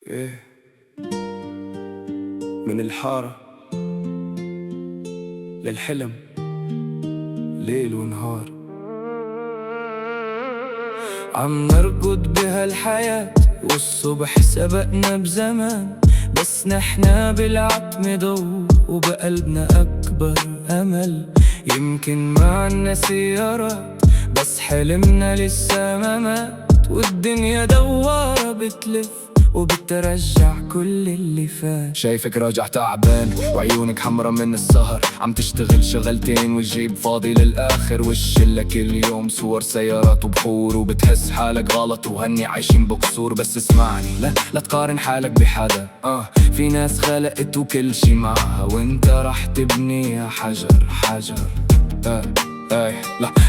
إيه من الحارة للحلم، ليل ونهار عم نركض بهالحياة، والصبح سبقنا بزمان، بس نحنا بالعتمة ضوء وبقلبنا أكبر أمل. يمكن ما عنا سيارات بس حلمنا لسه ما مات، والدنيا دوارة بتلف وبترجع كل اللي فات. شايفك راجع تعبان وعيونك حمرا من السهر، عم تشتغل شغلتين والجيب فاضي للآخر، وشلك اليوم صور سيارات وبحور، وبتحس حالك غلط وهني عايشين بقصور. بس اسمعني، لا تقارن حالك بحدا، في ناس خلقت وكل شي معها، وانت رح تبنيها حجر حجر.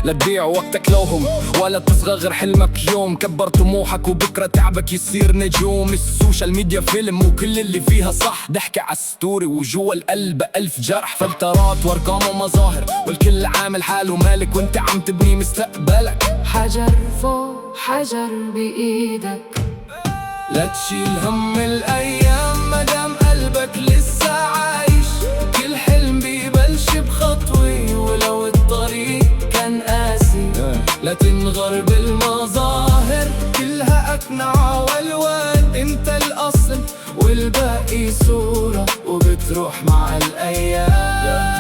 لا تضيع وقتك لوهم، ولا تصغر حلمك يوم. كبر طموحك وبكرة تعبك يصير نجوم. السوشيال ميديا فيلم وكل اللي فيها صح، ضحكة عالستوري وجوا القلب 1000 جرح. فلترات وارقام ومظاهر، والكل عامل حاله مالك، وانت عم تبني مستقبلك حجر فوق حجر بإيدك. لا تشيل هم الأيام مدام قلبك لسه عايش، كل حلم بيبلش بخطوة ولو الطريق كان قاسي. لا تنغر بالمظاهر كلها أقنعة والوان، انت الأصل والباقي صورة وبتروح مع الأيام.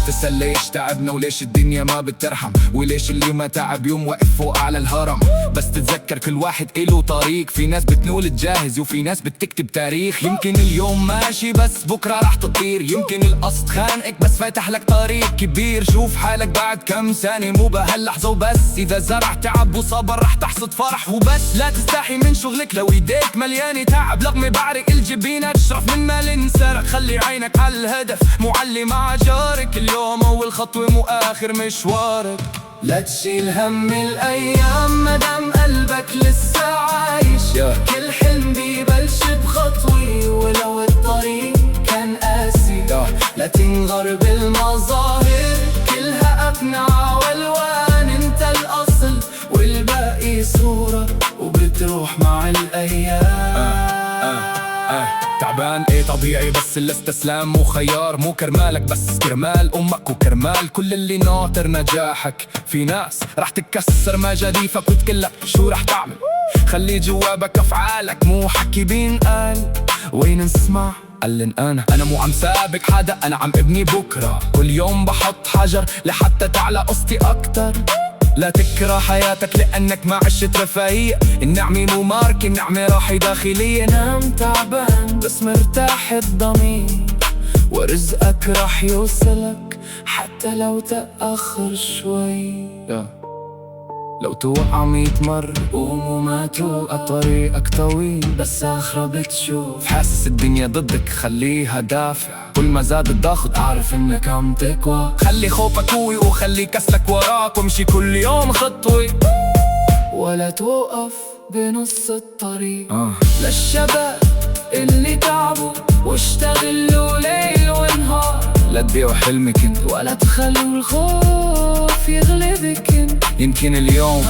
تسأل ليش تعبنا وليش الدنيا ما بترحم، وليش اللي ما تعب يوم وقف فوق على الهرم. بس تتذكر كل واحد إله طريق، في ناس بتنول تجاهز وفي ناس بتكتب تاريخ. يمكن اليوم ماشي بس بكرة رح تطير، يمكن القصد خانقك بس فاتح لك طريق كبير. شوف حالك بعد كم سنة مو بهاللحظة وبس، إذا زرع تعب وصبر رح تحصد فرح وبس. لا تستحي من شغلك لو ايديك مليانة تعب، لغمة بعرق الجبينة تشرف من مال انسرق. خلي عينك على الهدف معلي مع جارك، اليوم أول خطوة مو آخر مشوارك. لا تشيل هم الأيام مدام قلبك لسه عايش، كل حلم بيبلش بخطوة ولو الطريق كان قاسي. لا تنغر بالمظاهر كلها أقنعة والوان، انت الأصل والباقي صورة وبتروح مع الأيام. تعبان طبيعي، بس الاستسلام مو خيار، مو كرمالك بس كرمال امك وكرمال كل اللي ناطر نجاحك. في ناس رح تكسر مجاديفك وتكلك شو رح تعمل، خلي جوابك افعالك مو حكي بينقال. وين نسمع قلن انا مو عم سابق حدا، انا عم ابني بكره. كل يوم بحط حجر لحتى تعلى قصتي اكتر. لا تكره حياتك لأنك ما عشت رفاهية، النعمة مو ماركة، النعمة راحة داخلية. نام تعبان بس مرتاح الضمير، ورزقك راح يوصلك حتى لو تأخر شوي. لو توقع 100 مرة قوم وما توقع، طريقك طويل بس آخرة بتشوف. حاسس الدنيا ضدك خليها دافع، كل ما زاد الضغط أعرف إنك عم تقوى. خلي خوفك قوي وخلي كسلك وراك، وامشي كل يوم خطوة ولا توقف بنص الطريق. للشباب اللي تعبوا واشتغلوا ليل ونهار، لا تبيعوا حلمك انت ولا تخلوا الخوف يغلبك انت. يمكن اليوم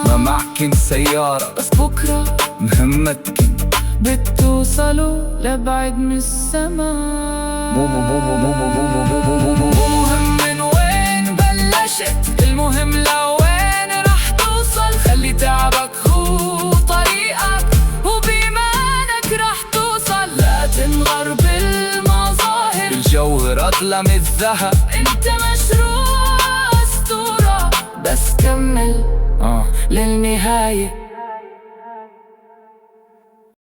ما معك انت سيارة، بس بكرة مهمتك انت بتوصلوا لبعد من السماء. مو مهم من وين بلشت، المهم لوين رح توصل. خلي تعبك هو طريقك وبإيمانك رح توصل. لا تنغر بالمظاهر، الجوهرات لم الذهب، انت مشروع أسطورة بس كمل للنهاية.